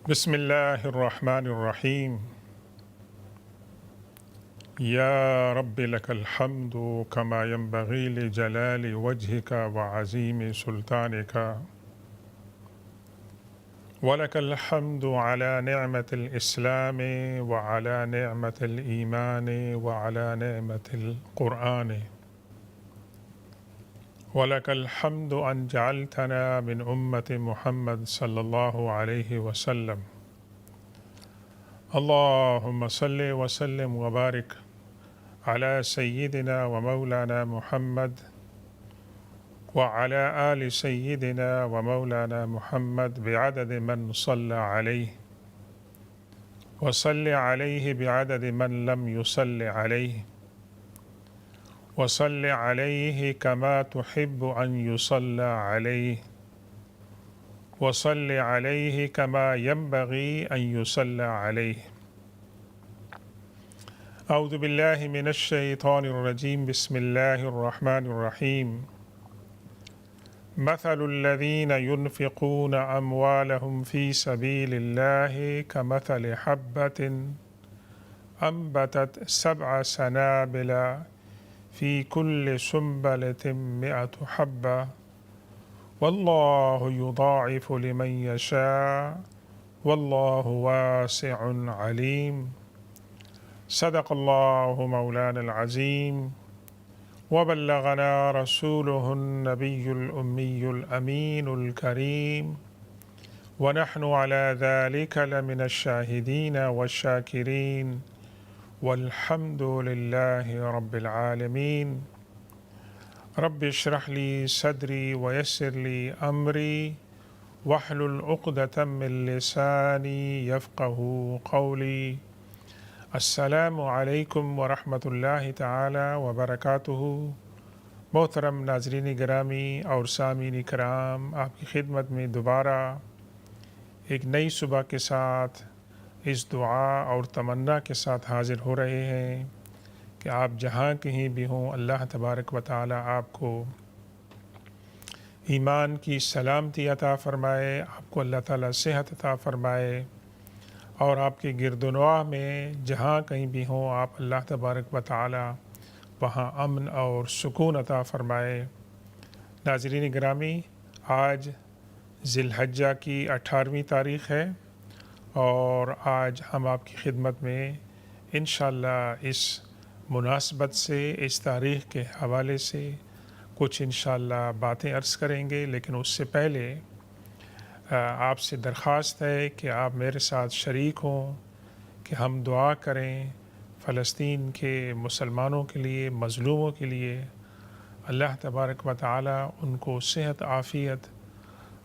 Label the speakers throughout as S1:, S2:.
S1: بسم الله الرحمن الرحيم. يا رب لك الحمد كما ينبغي لجلال وجهك وعظيم سلطانك، ولك الحمد على نعمة الإسلام وعلى نعمة الإيمان وعلى نعمة القرآن، ولك الحمد أن جعلتنا من أمة محمد صلى الله عليه وسلم. اللهم صل وسلم وبارك على سيدنا ومولانا محمد وعلى آل سيدنا ومولانا محمد بعدد من صلى عليه، وصل عليه بعدد من لم يصل عليه، وصل عليه كما تحب أن يصلى عليه، وصل عليه كما ينبغي أن يصلى عليه. أعوذ بالله من الشيطان الرجيم. بسم الله الرحمن الرحيم. مثل الذين ينفقون أموالهم في سبيل الله كمثل حبة أنبتت 7 سنابل في كل سنبلة 100 حبة والله يضاعف لمن يشاء والله واسع عليم. صدق الله مولانا العظيم وبلغنا رسوله النبي الأمي الأمين الكريم، ونحن على ذلك لمن الشاهدين والشاكرين، والحمد لله رب العالمين. رب اشرح لي صدري ويسر لي أمري واحلل عقدة من لساني يفقه قولي. السلام علیکم ورحمۃ اللہ تعالی وبرکاتہ۔ محترم ناظرین گرامی اور سامعین کرام، آپ کی خدمت میں دوبارہ ایک نئی صبح کے ساتھ اس دعا اور تمنا کے ساتھ حاضر ہو رہے ہیں کہ آپ جہاں کہیں بھی ہوں، اللہ تبارک و تعالی آپ کو ایمان کی سلامتی عطا فرمائے، آپ کو اللہ تعالی صحت عطا فرمائے، اور آپ کے گرد و نواح میں جہاں کہیں بھی ہوں، آپ اللہ تبارک و تعالی وہاں امن اور سکون عطا فرمائے۔ ناظرین گرامی، آج ذی الحجہ کی 18ویں تاریخ ہے، اور آج ہم آپ کی خدمت میں انشاءاللہ اس مناسبت سے، اس تاریخ کے حوالے سے کچھ انشاءاللہ باتیں عرض کریں گے، لیکن اس سے پہلے آپ سے درخواست ہے کہ آپ میرے ساتھ شریک ہوں کہ ہم دعا کریں فلسطین کے مسلمانوں کے لیے، مظلوموں کے لیے۔ اللہ تبارک و تعالی ان کو صحت، عافیت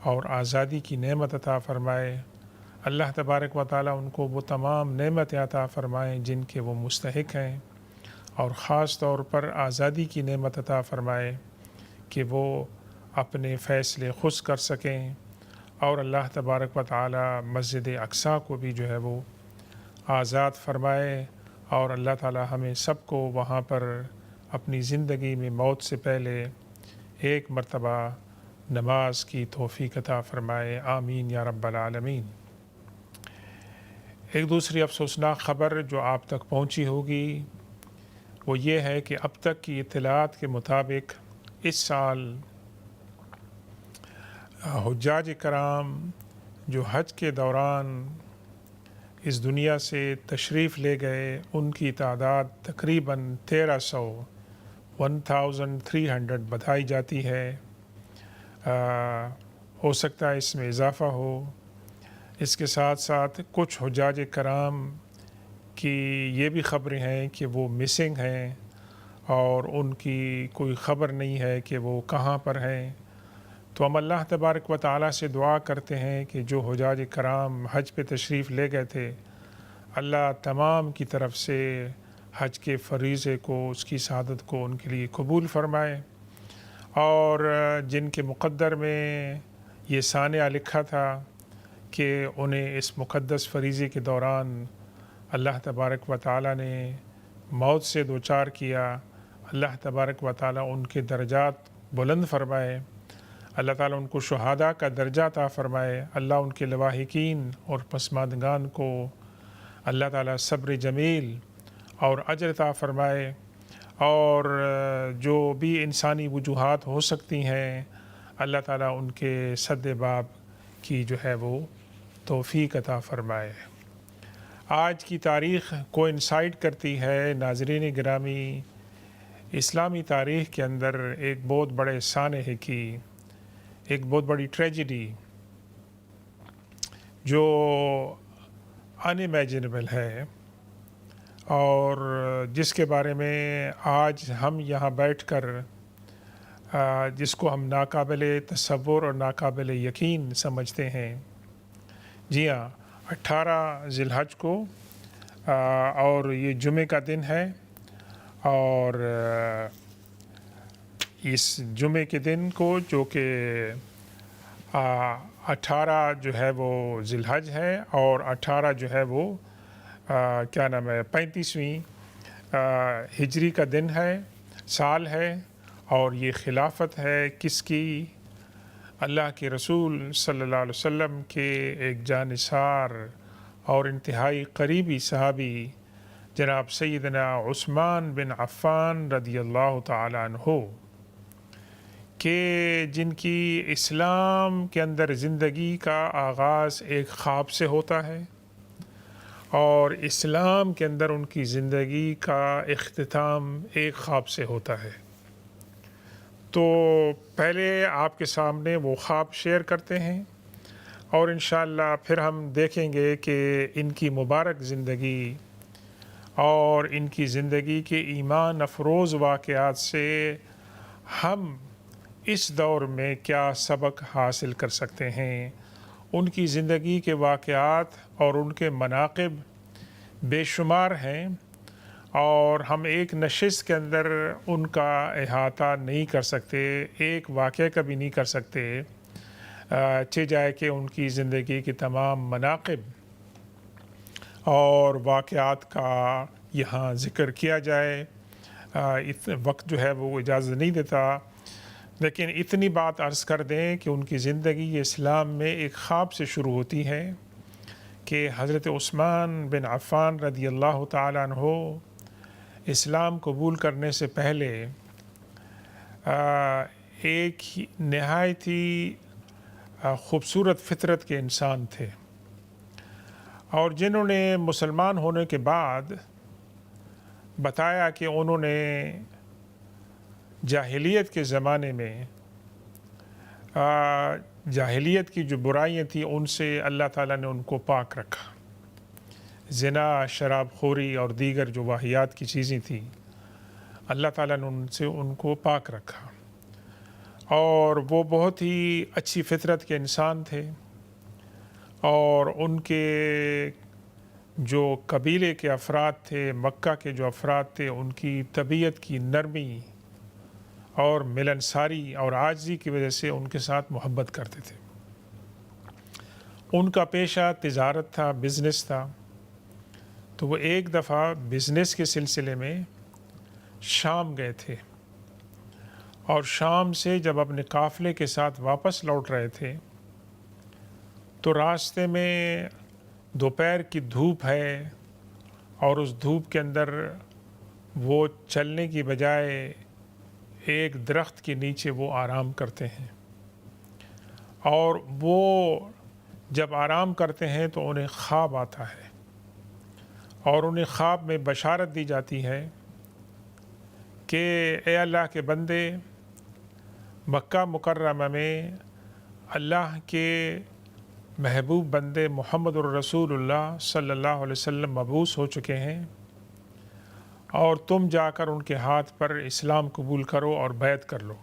S1: اور آزادی کی نعمت عطا فرمائے۔ اللہ تبارک و تعالی ان کو وہ تمام نعمتیں عطا فرمائیں جن کے وہ مستحق ہیں، اور خاص طور پر آزادی کی نعمت عطا فرمائے کہ وہ اپنے فیصلے خود کر سکیں، اور اللہ تبارک و تعالی مسجد اقصیٰ کو بھی جو ہے وہ آزاد فرمائے، اور اللہ تعالی ہمیں سب کو وہاں پر اپنی زندگی میں موت سے پہلے ایک مرتبہ نماز کی توفیق عطا فرمائے، آمین یا رب العالمین۔ ایک دوسری افسوسناک خبر جو آپ تک پہنچی ہوگی وہ یہ ہے کہ اب تک کی اطلاعات کے مطابق اس سال حجاج کرام جو حج کے دوران اس دنیا سے تشریف لے گئے، ان کی تعداد تقریباً 1300 بتائی جاتی ہے۔ ہو سکتا ہے اس میں اضافہ ہو۔ اس کے ساتھ ساتھ کچھ حجاج کرام کی یہ بھی خبریں ہیں کہ وہ مسنگ ہیں، اور ان کی کوئی خبر نہیں ہے کہ وہ کہاں پر ہیں۔ تو ہم اللہ تبارک و تعالیٰ سے دعا کرتے ہیں کہ جو حجاج کرام حج پہ تشریف لے گئے تھے، اللہ تمام کی طرف سے حج کے فریضے کو، اس کی سعادت کو ان کے لیے قبول فرمائے، اور جن کے مقدر میں یہ سانحہ لکھا تھا کہ انہیں اس مقدس فریضے کے دوران اللہ تبارک و تعالیٰ نے موت سے دوچار کیا، اللہ تبارک و تعالیٰ ان کے درجات بلند فرمائے، اللہ تعالیٰ ان کو شہداء کا درجہ عطا فرمائے، اللہ ان کے لواحقین اور پسماندگان کو اللہ تعالیٰ صبر جمیل اور اجر عطا فرمائے، اور جو بھی انسانی وجوہات ہو سکتی ہیں اللہ تعالیٰ ان کے سد باب کی جو ہے وہ توفیق عطا فرمائے۔ آج کی تاریخ کوئنسائڈ کرتی ہے ناظرین گرامی اسلامی تاریخ کے اندر ایک بہت بڑے سانحے کی، ایک بہت بڑی ٹریجڈی جو ان امیجنیبل ہے، اور جس کے بارے میں آج ہم یہاں بیٹھ کر جس کو ہم ناقابل تصور اور ناقابل یقین سمجھتے ہیں۔ جی ہاں، 18 ذی الحج کو اور یہ جمعے کا دن ہے، اور اس جمعے کے دن کو جو کہ 18 جو ہے وہ ذی الحج ہے، اور 18 جو ہے وہ کیا نام ہے 35ویں ہجری کا دن ہے، سال ہے، اور یہ خلافت ہے کس کی؟ اللہ کے رسول صلی اللہ علیہ وسلم کے ایک جانثار اور انتہائی قریبی صحابی جناب سیدنا عثمان بن عفان رضی اللہ تعالیٰ عنہ کہ جن کی اسلام کے اندر زندگی کا آغاز ایک خواب سے ہوتا ہے، اور اسلام کے اندر ان کی زندگی کا اختتام ایک خواب سے ہوتا ہے۔ تو پہلے آپ کے سامنے وہ خواب شیئر کرتے ہیں، اور انشاءاللہ پھر ہم دیکھیں گے کہ ان کی مبارک زندگی اور ان کی زندگی کے ایمان افروز واقعات سے ہم اس دور میں کیا سبق حاصل کر سکتے ہیں۔ ان کی زندگی کے واقعات اور ان کے مناقب بے شمار ہیں، اور ہم ایک نشست کے اندر ان کا احاطہ نہیں کر سکتے، ایک واقعہ کا بھی نہیں کر سکتے، چہ جائے کہ ان کی زندگی کے تمام مناقب اور واقعات کا یہاں ذکر کیا جائے، وقت جو ہے وہ اجازت نہیں دیتا، لیکن اتنی بات عرض کر دیں کہ ان کی زندگی اسلام میں ایک خواب سے شروع ہوتی ہے کہ حضرت عثمان بن عفان رضی اللہ تعالیٰ عنہ اسلام قبول کرنے سے پہلے ایک نہایت ہی خوبصورت فطرت کے انسان تھے، اور جنہوں نے مسلمان ہونے کے بعد بتایا کہ انہوں نے جاہلیت کے زمانے میں جاہلیت کی جو برائیاں تھیں ان سے اللہ تعالیٰ نے ان کو پاک رکھا، زنا، شراب خوری اور دیگر جو واہیات کی چیزیں تھیں اللہ تعالیٰ نے ان کو پاک رکھا، اور وہ بہت ہی اچھی فطرت کے انسان تھے، اور ان کے جو قبیلے کے افراد تھے، مکہ کے جو افراد تھے، ان کی طبیعت کی نرمی اور ملنساری اور عاجزی کی وجہ سے ان کے ساتھ محبت کرتے تھے۔ ان کا پیشہ تجارت تھا، بزنس تھا، تو وہ ایک دفعہ بزنس کے سلسلے میں شام گئے تھے، اور شام سے جب اپنے قافلے کے ساتھ واپس لوٹ رہے تھے تو راستے میں دوپہر کی دھوپ ہے، اور اس دھوپ کے اندر وہ چلنے کی بجائے ایک درخت کے نیچے وہ آرام کرتے ہیں، اور وہ جب آرام کرتے ہیں تو انہیں خواب آتا ہے، اور انہیں خواب میں بشارت دی جاتی ہے کہ اے اللہ کے بندے، مکہ مکرمہ میں اللہ کے محبوب بندے محمد الرسول اللہ صلی اللہ علیہ وسلم مبعوث ہو چکے ہیں، اور تم جا کر ان کے ہاتھ پر اسلام قبول کرو اور بیعت کر لو۔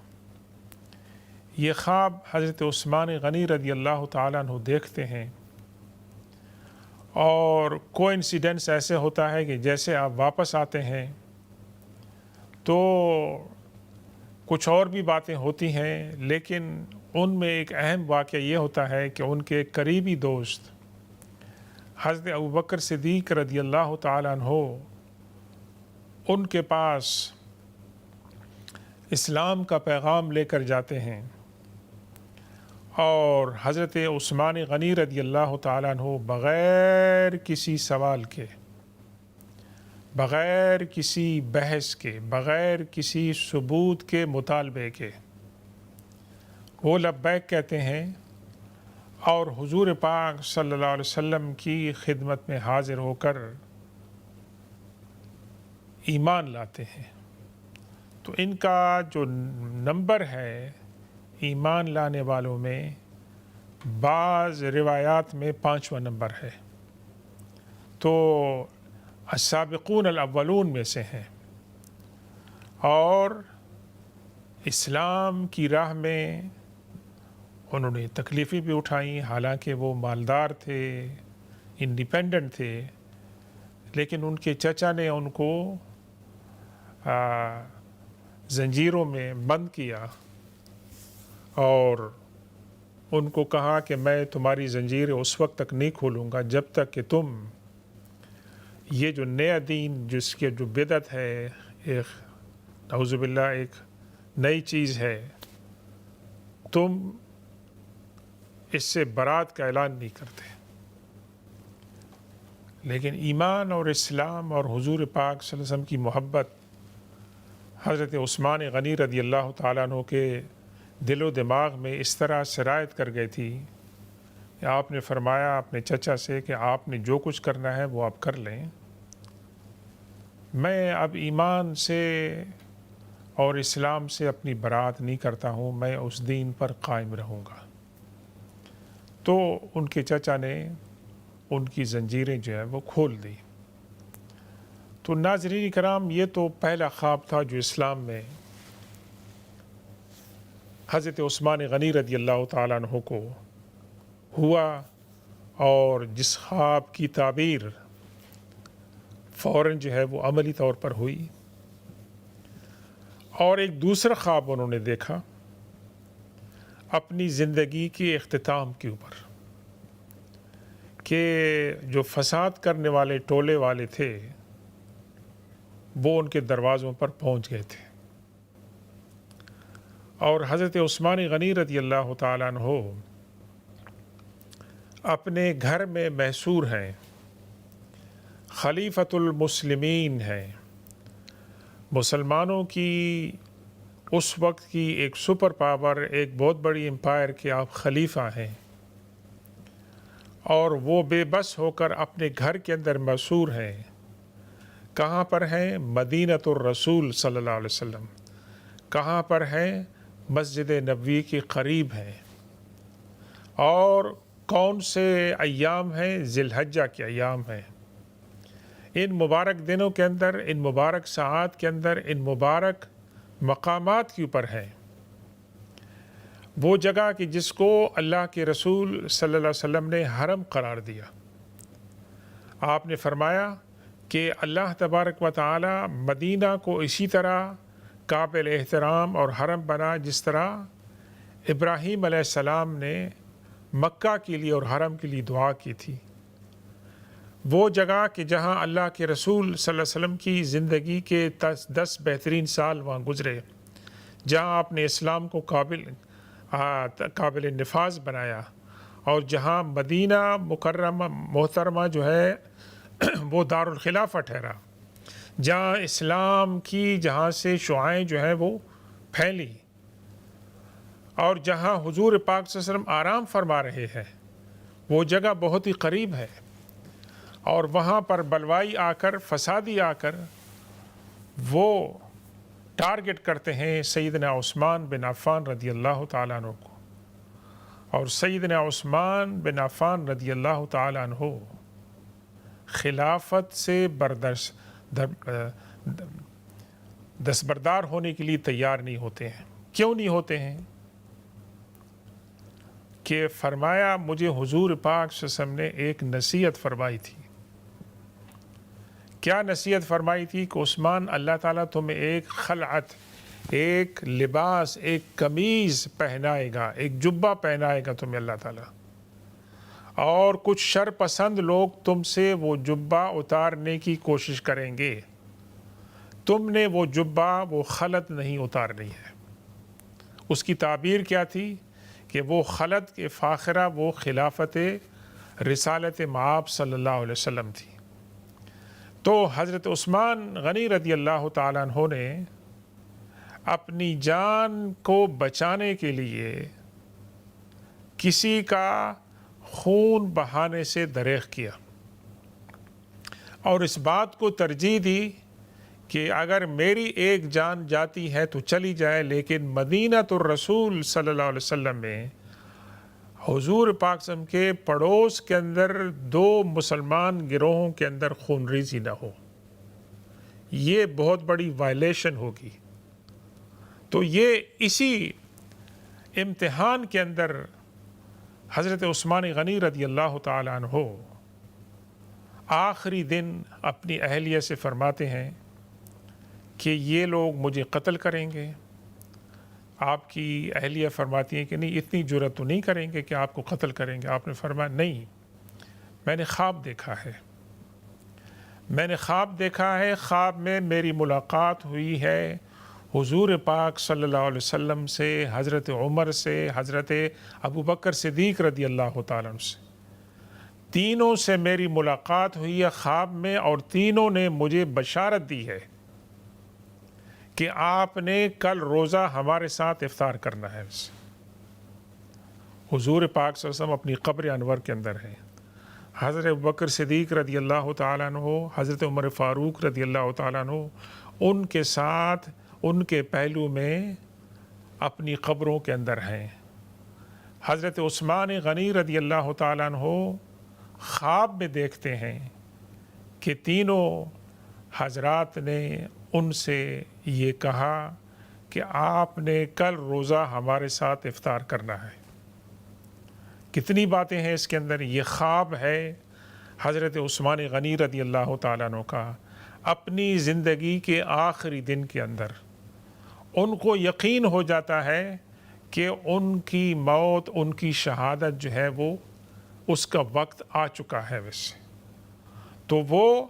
S1: یہ خواب حضرت عثمان غنی رضی اللہ تعالیٰ عنہ دیکھتے ہیں، اور کوئنسیڈنس ایسے ہوتا ہے کہ جیسے آپ واپس آتے ہیں تو کچھ اور بھی باتیں ہوتی ہیں، لیکن ان میں ایک اہم واقعہ یہ ہوتا ہے کہ ان کے قریبی دوست حضرت ابوبکر صدیق رضی اللہ تعالیٰ عنہ ان کے پاس اسلام کا پیغام لے کر جاتے ہیں، اور حضرت عثمان غنی رضی اللہ تعالیٰ عنہ بغیر کسی سوال کے، بغیر کسی بحث کے، بغیر کسی ثبوت کے مطالبے کے وہ لبیک کہتے ہیں اور حضور پاک صلی اللہ علیہ وسلم کی خدمت میں حاضر ہو کر ایمان لاتے ہیں۔ تو ان کا جو نمبر ہے ایمان لانے والوں میں، بعض روایات میں 5واں نمبر ہے، تو السابقون الاولون میں سے ہیں، اور اسلام کی راہ میں انہوں نے تکلیفیں بھی اٹھائیں، حالانکہ وہ مالدار تھے، انڈیپینڈنٹ تھے، لیکن ان کے چچا نے ان کو زنجیروں میں بند کیا اور ان کو کہا کہ میں تمہاری زنجیریں اس وقت تک نہیں کھولوں گا جب تک کہ تم یہ جو نیا دین جس کے جو بدعت ہے، ایک نعوذ باللہ ایک نئی چیز ہے، تم اس سے برات کا اعلان نہیں کرتے۔ لیکن ایمان اور اسلام اور حضور پاک صلی اللہ علیہ وسلم کی محبت حضرت عثمان غنی رضی اللہ تعالیٰ عنہ کے دل و دماغ میں اس طرح سرایت کر گئی تھی کہ آپ نے فرمایا اپنے چچا سے کہ آپ نے جو کچھ کرنا ہے وہ آپ کر لیں، میں اب ایمان سے اور اسلام سے اپنی برات نہیں کرتا ہوں، میں اس دین پر قائم رہوں گا۔ تو ان کے چچا نے ان کی زنجیریں جو ہے وہ کھول دی۔ تو ناظرین کرام، یہ تو پہلا خواب تھا جو اسلام میں حضرت عثمان غنی رضی اللہ تعالیٰ عنہ کو ہوا، اور جس خواب کی تعبیر فوراً جو ہے وہ عملی طور پر ہوئی۔ اور ایک دوسرا خواب انہوں نے دیکھا اپنی زندگی کے اختتام کے اوپر، کہ جو فساد کرنے والے ٹولے والے تھے وہ ان کے دروازوں پر پہنچ گئے تھے، اور حضرت عثمان غنی رضی اللہ تعالیٰ عنہ اپنے گھر میں محصور ہیں، خلیفۃ المسلمین ہیں، مسلمانوں کی اس وقت کی ایک سپر پاور، ایک بہت بڑی امپائر کے آپ خلیفہ ہیں، اور وہ بے بس ہو کر اپنے گھر کے اندر محصور ہیں۔ کہاں پر ہیں؟ مدینۃ الرسول صلی اللہ علیہ وسلم۔ کہاں پر ہیں؟ مسجد نبوی کے قریب ہیں۔ اور کون سے ایام ہیں؟ ذی الحجہ کے ایام ہیں۔ ان مبارک دنوں کے اندر، ان مبارک ساعات کے اندر، ان مبارک مقامات کے اوپر ہیں، وہ جگہ کہ جس کو اللہ کے رسول صلی اللہ علیہ وسلم نے حرم قرار دیا۔ آپ نے فرمایا کہ اللہ تبارک و تعالی مدینہ کو اسی طرح قابل احترام اور حرم بنا جس طرح ابراہیم علیہ السلام نے مکہ کے لیے اور حرم کے لیے دعا کی تھی۔ وہ جگہ کہ جہاں اللہ کے رسول صلی اللہ علیہ وسلم کی زندگی کے 10 بہترین سال وہاں گزرے، جہاں آپ نے اسلام کو قابل نفاذ بنایا، اور جہاں مدینہ مکرمہ محترمہ جو ہے وہ دارالخلافہ ٹھہرا، جہاں اسلام کی جہاں سے شعائیں جو ہیں وہ پھیلی، اور جہاں حضور پاک صلی اللہ علیہ وسلم آرام فرما رہے ہیں، وہ جگہ بہت ہی قریب ہے، اور وہاں پر بلوائی آ کر، فسادی آ کر وہ ٹارگٹ کرتے ہیں سیدنا عثمان بن عفان رضی اللہ تعالیٰ عنہ کو، اور سیدنا عثمان بن عفان رضی اللہ تعالیٰ عنہ خلافت سے دستبردار ہونے کے لیے تیار نہیں ہوتے ہیں۔ کیوں نہیں ہوتے ہیں؟ کہ فرمایا مجھے حضور پاک صلی اللہ علیہ وسلم نے ایک نصیحت فرمائی تھی۔ کیا نصیحت فرمائی تھی؟ کہ عثمان، اللہ تعالیٰ تمہیں ایک خلعت، ایک لباس، ایک قمیض پہنائے گا، ایک جبہ پہنائے گا تمہیں اللہ تعالیٰ، اور کچھ شر پسند لوگ تم سے وہ جبہ اتارنے کی کوشش کریں گے، تم نے وہ جبہ، وہ خلعت نہیں اتارنی ہے۔ اس کی تعبیر کیا تھی؟ کہ وہ خلد کے فاخرہ وہ خلافت رسالت مآب صلی اللہ علیہ وسلم تھی۔ تو حضرت عثمان غنی رضی اللہ تعالیٰ عنہ نے اپنی جان کو بچانے کے لیے کسی کا خون بہانے سے دریغ کیا اور اس بات کو ترجیح دی کہ اگر میری ایک جان جاتی ہے تو چلی جائے، لیکن مدینۃ الرسول صلی اللہ علیہ وسلم میں حضور پاک صلی اللہ علیہ وسلم کے پڑوس کے اندر دو مسلمان گروہوں کے اندر خون ریزی نہ ہو، یہ بہت بڑی وائلیشن ہوگی۔ تو یہ اسی امتحان کے اندر حضرت عثمان غنی رضی اللہ تعالیٰ عنہ آخری دن اپنی اہلیہ سے فرماتے ہیں کہ یہ لوگ مجھے قتل کریں گے۔ آپ کی اہلیہ فرماتی ہیں کہ نہیں، اتنی جرأت تو نہیں کریں گے کہ آپ کو قتل کریں گے۔ آپ نے فرمایا نہیں، میں نے خواب دیکھا ہے، میں نے خواب دیکھا ہے، خواب میں میری ملاقات ہوئی ہے حضور پاک صلی اللہ علیہ وسلم سے، حضرت عمر سے، حضرت ابو بکر صدیق رضی اللہ تعالیٰ عنہ سے، تینوں سے میری ملاقات ہوئی ہے خواب میں، اور تینوں نے مجھے بشارت دی ہے کہ آپ نے کل روزہ ہمارے ساتھ افطار کرنا ہے۔ حضور پاک صلی اللہ علیہ وسلم اپنی قبر انور کے اندر ہیں، حضرت ابوبکر صدیق رضی اللہ تعالیٰ عنہ، حضرت عمر فاروق رضی اللہ تعالیٰ عنہ ان کے ساتھ ان کے پہلو میں اپنی قبروں کے اندر ہیں۔ حضرت عثمان غنی رضی اللہ تعالیٰ عنہ خواب میں دیکھتے ہیں کہ تینوں حضرات نے ان سے یہ کہا کہ آپ نے کل روزہ ہمارے ساتھ افطار کرنا ہے۔ کتنی باتیں ہیں اس کے اندر۔ یہ خواب ہے حضرت عثمان غنی رضی اللہ تعالیٰ عنہ کا اپنی زندگی کے آخری دن کے اندر ان کو یقین ہو جاتا ہے کہ ان کی موت، ان کی شہادت جو ہے وہ اس کا وقت آ چکا ہے۔ ویسے تو وہ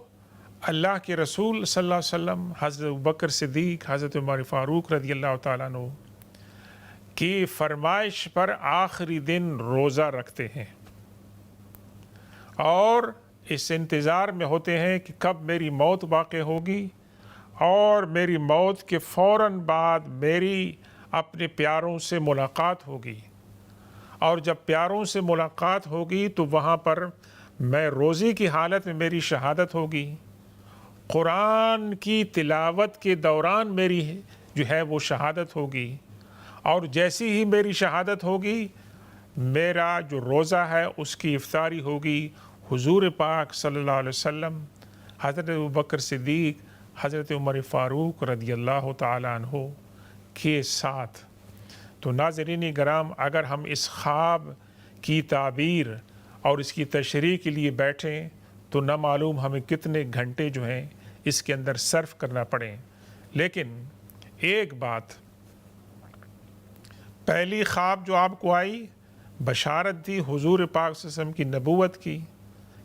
S1: اللہ کے رسول صلی اللہ علیہ وسلم، حضرت ابوبکر صدیق، حضرت عمر فاروق رضی اللہ تعالیٰ عنہ کی فرمائش پر آخری دن روزہ رکھتے ہیں اور اس انتظار میں ہوتے ہیں کہ کب میری موت واقع ہوگی، اور میری موت کے فوراً بعد میری اپنے پیاروں سے ملاقات ہوگی، اور جب پیاروں سے ملاقات ہوگی تو وہاں پر میں روزے کی حالت میں میری شہادت ہوگی، قرآن کی تلاوت کے دوران میری جو ہے وہ شہادت ہوگی، اور جیسی ہی میری شہادت ہوگی میرا جو روزہ ہے اس کی افطاری ہوگی حضور پاک صلی اللہ علیہ وسلم، حضرت ابوبکر صدیق، حضرت عمر فاروق رضی اللہ تعالیٰ عنہ کے ساتھ۔ تو ناظرین کرام، اگر ہم اس خواب کی تعبیر اور اس کی تشریح کے لیے بیٹھیں تو نہ معلوم ہمیں کتنے گھنٹے جو ہیں اس کے اندر صرف کرنا پڑیں۔ لیکن ایک بات، پہلی خواب جو آپ کو آئی بشارت دی حضور پاک صلی اللہ علیہ وسلم کی نبوت کی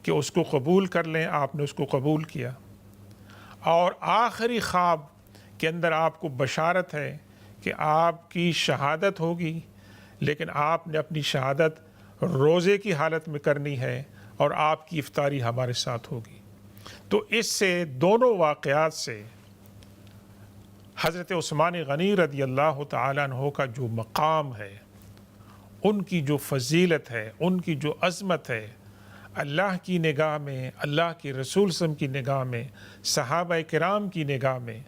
S1: کہ اس کو قبول کر لیں، آپ نے اس کو قبول کیا، اور آخری خواب کے اندر آپ کو بشارت ہے کہ آپ کی شہادت ہوگی، لیکن آپ نے اپنی شہادت روزے کی حالت میں کرنی ہے اور آپ کی افطاری ہمارے ساتھ ہوگی۔ تو اس سے دونوں واقعات سے حضرت عثمان غنی رضی اللہ تعالیٰ عنہ کا جو مقام ہے، ان کی جو فضیلت ہے، ان کی جو عظمت ہے، اللہ کی نگاہ میں، اللہ کے رسول صلی اللہ علیہ وسلم کی نگاہ میں، صحابہ کرام کی نگاہ میں،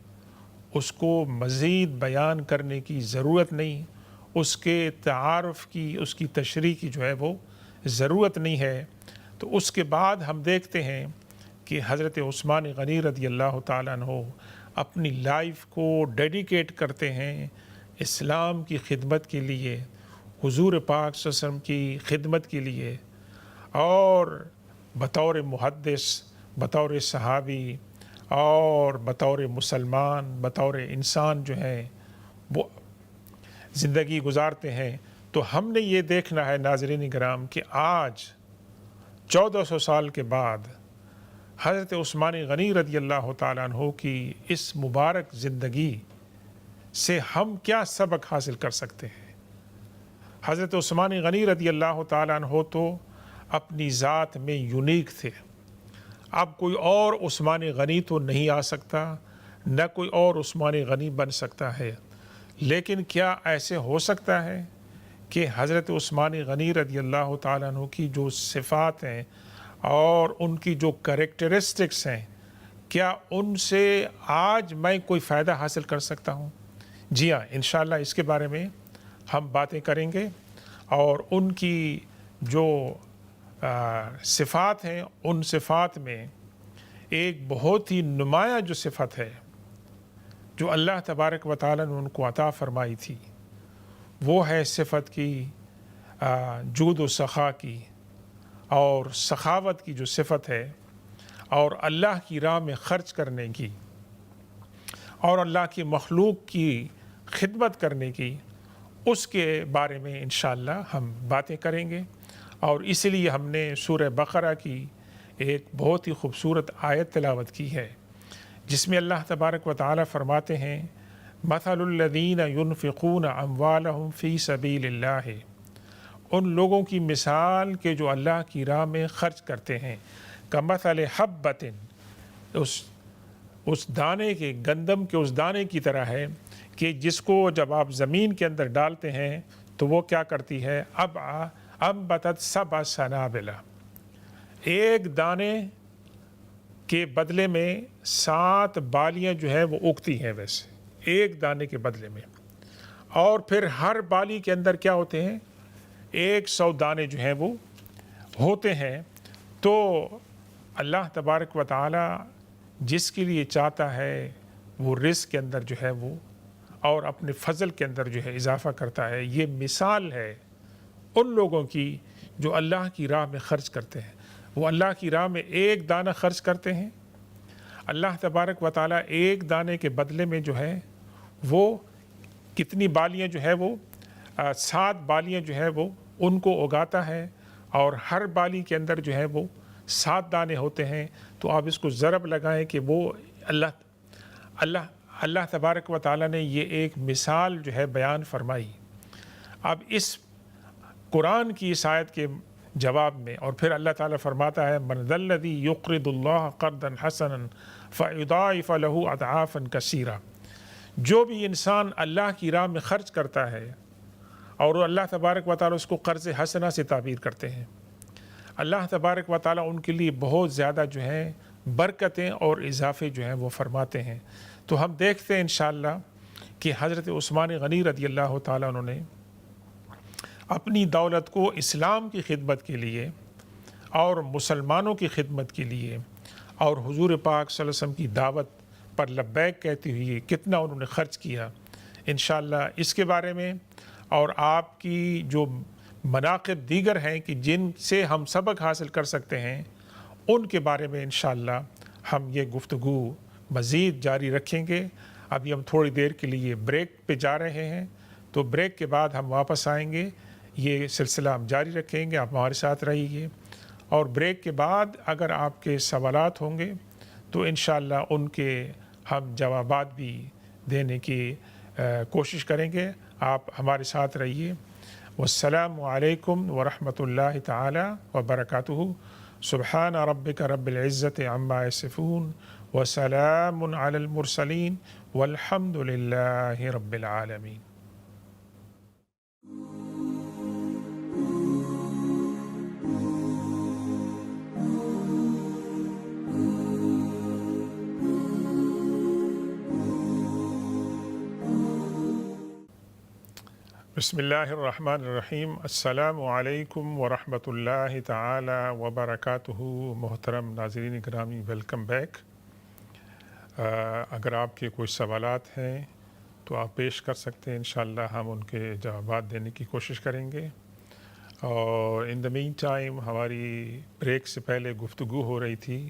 S1: اس کو مزید بیان کرنے کی ضرورت نہیں، اس کے تعارف کی، اس کی تشریح کی جو ہے وہ ضرورت نہیں ہے۔ تو اس کے بعد ہم دیکھتے ہیں کہ حضرت عثمان غنی رضی اللہ تعالیٰ عنہ اپنی لائف کو ڈیڈیکیٹ کرتے ہیں اسلام کی خدمت کے لیے، حضور پاک صلی اللہ علیہ وسلم کی خدمت کے لیے، اور بطور محدث، بطور صحابی اور بطور مسلمان، بطور انسان جو ہیں وہ زندگی گزارتے ہیں۔ تو ہم نے یہ دیکھنا ہے ناظرین کرام کہ آج 1400 سال کے بعد حضرت عثمان غنی رضی اللہ تعالیٰ عنہ کی اس مبارک زندگی سے ہم کیا سبق حاصل کر سکتے ہیں۔ حضرت عثمان غنی رضی اللہ تعالیٰ عنہ تو اپنی ذات میں یونیک تھے. اب کوئی اور عثمان غنی تو نہیں آ سکتا، نہ کوئی اور عثمان غنی بن سکتا ہے. لیکن کیا ایسے ہو سکتا ہے کہ حضرت عثمان غنی رضی اللہ تعالیٰ عنہ کی جو صفات ہیں اور ان کی جو کریکٹرسٹکس ہیں، کیا ان سے آج میں کوئی فائدہ حاصل کر سکتا ہوں؟ جی ہاں، انشاءاللہ اس کے بارے میں ہم باتیں کریں گے. اور ان کی جو صفات ہیں، ان صفات میں ایک بہت ہی نمایاں جو صفت ہے جو اللہ تبارک و تعالیٰ نے ان کو عطا فرمائی تھی، وہ ہے صفت کی جود و سخا کی اور سخاوت کی جو صفت ہے، اور اللہ کی راہ میں خرچ کرنے کی اور اللہ کی مخلوق کی خدمت کرنے کی. اس کے بارے میں انشاءاللہ ہم باتیں کریں گے. اور اس لیے ہم نے سورہ بقرہ کی ایک بہت ہی خوبصورت آیت تلاوت کی ہے، جس میں اللہ تبارک و تعالیٰ فرماتے ہیں مثل الذین ينفقون اموالهم فی سبیل اللہ، ان لوگوں کی مثال کہ جو اللہ کی راہ میں خرچ کرتے ہیں، کمثل حبۃ، اس دانے کے، گندم کے اس دانے کی طرح ہے کہ جس کو جب آپ زمین کے اندر ڈالتے ہیں تو وہ کیا کرتی ہے، انبتت سبع سنابل، ایک دانے کے بدلے میں 7 بالیاں جو ہے وہ اگتی ہیں، ویسے ایک دانے کے بدلے میں. اور پھر ہر بالی کے اندر کیا ہوتے ہیں، 100 دانے جو ہیں وہ ہوتے ہیں. تو اللہ تبارک و تعالی جس کے لیے چاہتا ہے وہ رزق کے اندر جو ہے وہ اور اپنے فضل کے اندر جو ہے اضافہ کرتا ہے. یہ مثال ہے ان لوگوں کی جو اللہ کی راہ میں خرچ کرتے ہیں. وہ اللہ کی راہ میں ایک دانہ خرچ کرتے ہیں، اللہ تبارک و تعالیٰ ایک دانے کے بدلے میں جو ہے وہ کتنی بالیاں جو ہے وہ 7 بالیاں جو ہے وہ ان کو اگاتا ہے، اور ہر بالی کے اندر جو ہے وہ 7 دانے ہوتے ہیں. تو آپ اس کو ضرب لگائیں کہ وہ اللہ تبارک و تعالیٰ نے یہ ایک مثال جو ہے بیان فرمائی. اب اس قرآن کی اس آیت کے جواب میں اور پھر اللہ تعالیٰ فرماتا ہے من ذا الذی یقرض اللہ قرضا حسنا فیضاعف له اضعافا کثیرا، جو بھی انسان اللہ کی راہ میں خرچ کرتا ہے اور اللہ تبارک و تعالیٰ اس کو قرض حسنہ سے تعبیر کرتے ہیں، اللہ تبارک و تعالیٰ ان کے لیے بہت زیادہ جو ہے برکتیں اور اضافے جو ہیں وہ فرماتے ہیں. تو ہم دیکھتے ہیں انشاءاللہ کہ حضرت عثمان غنی رضی اللہ تعالیٰ انہوں نے اپنی دولت کو اسلام کی خدمت کے لیے اور مسلمانوں کی خدمت کے لیے اور حضور پاک صلی اللہ علیہ وسلم کی دعوت پر لبیک کہتے ہوئے کتنا انہوں نے خرچ کیا. انشاءاللہ اس کے بارے میں اور آپ کی جو مناقب دیگر ہیں کہ جن سے ہم سبق حاصل کر سکتے ہیں، ان کے بارے میں انشاءاللہ ہم یہ گفتگو مزید جاری رکھیں گے. ابھی ہم تھوڑی دیر کے لیے بریک پہ جا رہے ہیں، تو بریک کے بعد ہم واپس آئیں گے. یہ سلسلہ ہم جاری رکھیں گے، آپ ہمارے ساتھ رہیے. اور بریک کے بعد اگر آپ کے سوالات ہوں گے تو انشاءاللہ ان کے ہم جوابات بھی دینے کی کوشش کریں گے. آپ ہمارے ساتھ رہیے. والسلام علیکم ورحمۃ اللہ تعالی وبرکاتہ. سبحان ربک رب العزت عما یصفون وسلام علی المرسلین والحمد للہ رب العالمین. بسم اللہ الرحمن الرحیم. السلام علیکم ورحمۃ اللہ تعالی وبرکاتہ. محترم ناظرین گرامی، ویلکم بیک. اگر آپ کے کوئی سوالات ہیں تو آپ پیش کر سکتے ہیں، انشاءاللہ ہم ان کے جوابات دینے کی کوشش کریں گے. اور ان دا مین ٹائم ہماری بریک سے پہلے گفتگو ہو رہی تھی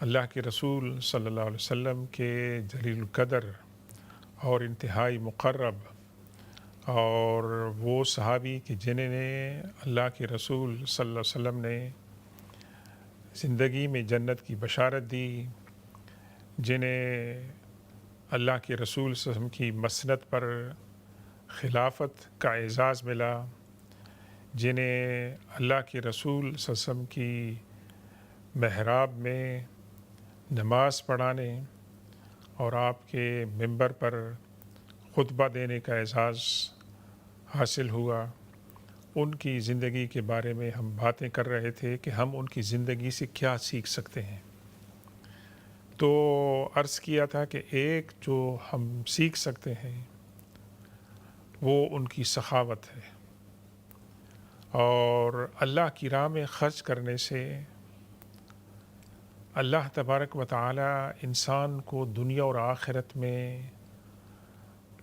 S1: اللہ کے رسول صلی اللہ علیہ وسلم کے جلیل القدر اور انتہائی مقرب اور وہ صحابی کہ جنہیں نے اللہ کے رسول صلی اللہ علیہ وسلم نے زندگی میں جنت کی بشارت دی، جنہیں اللہ کے رسول صلی اللہ علیہ وسلم کی مسند پر خلافت کا اعزاز ملا، جنہیں اللہ کے رسول صلی اللہ علیہ وسلم کی محراب میں نماز پڑھانے اور آپ کے منبر پر خطبہ دینے کا اعزاز حاصل ہوا، ان کی زندگی کے بارے میں ہم باتیں کر رہے تھے کہ ہم ان کی زندگی سے کیا سیکھ سکتے ہیں۔ تو عرض کیا تھا کہ ایک جو ہم سیکھ سکتے ہیں وہ ان کی سخاوت ہے، اور اللہ کی راہ میں خرچ کرنے سے اللہ تبارک و تعالی انسان کو دنیا اور آخرت میں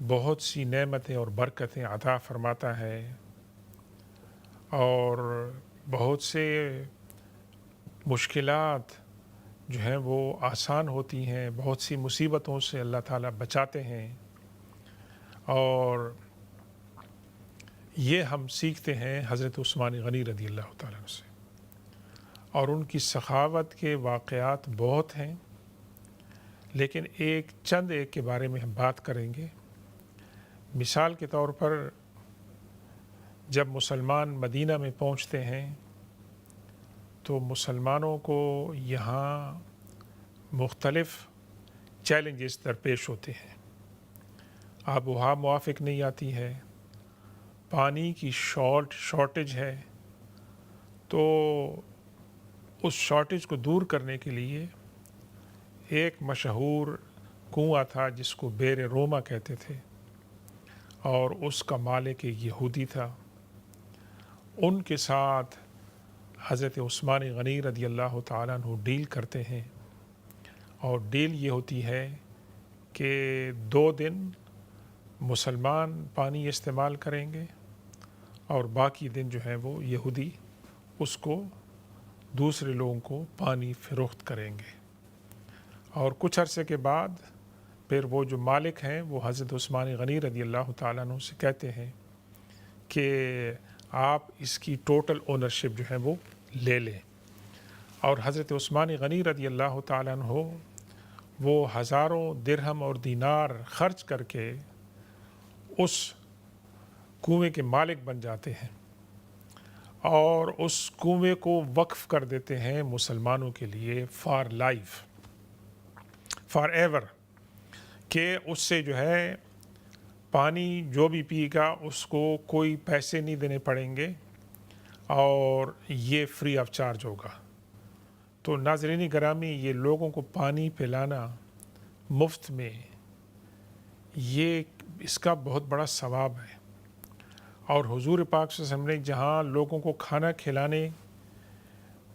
S1: بہت سی نعمتیں اور برکتیں عطا فرماتا ہے، اور بہت سے مشکلات جو ہیں وہ آسان ہوتی ہیں، بہت سی مصیبتوں سے اللہ تعالیٰ بچاتے ہیں، اور یہ ہم سیکھتے ہیں حضرت عثمان غنی رضی اللہ تعالیٰ عنہ سے، اور ان کی سخاوت کے واقعات بہت ہیں، لیکن ایک کے بارے میں ہم بات کریں گے۔ مثال کے طور پر جب مسلمان مدینہ میں پہنچتے ہیں تو مسلمانوں کو یہاں مختلف چیلنجز درپیش ہوتے ہیں۔ آب و ہوا موافق نہیں آتی ہے، پانی کی شارٹیج ہے، تو اس شارٹیج کو دور کرنے کے لیے ایک مشہور کنواں تھا جس کو بیر روما کہتے تھے، اور اس کا مالک ایک یہودی تھا۔ ان کے ساتھ حضرت عثمان غنی رضی اللہ تعالیٰ عنہ ڈیل کرتے ہیں، اور ڈیل یہ ہوتی ہے کہ 2 دن مسلمان پانی استعمال کریں گے، اور باقی دن جو ہے وہ یہودی اس کو دوسرے لوگوں کو پانی فروخت کریں گے۔ اور کچھ عرصے کے بعد پھر وہ جو مالک ہیں وہ حضرت عثمان غنی رضی اللہ تعالیٰ عنہ سے کہتے ہیں کہ آپ اس کی ٹوٹل اونرشپ جو ہے وہ لے لیں، اور حضرت عثمان غنی رضی اللہ تعالیٰ عنہ وہ ہزاروں درہم اور دینار خرچ کر کے اس کنویں کے مالک بن جاتے ہیں، اور اس کنویں کو وقف کر دیتے ہیں مسلمانوں کے لیے فار لائف، فار ایور، کہ اس سے جو ہے پانی جو بھی پی گا اس کو کوئی پیسے نہیں دینے پڑیں گے، اور یہ فری آف چارج ہوگا۔ تو ناظرین گرامی، یہ لوگوں کو پانی پلانا مفت میں، یہ اس کا بہت بڑا ثواب ہے۔ اور حضور پاک صلی اللہ علیہ وسلم نے جہاں لوگوں کو کھانا کھلانے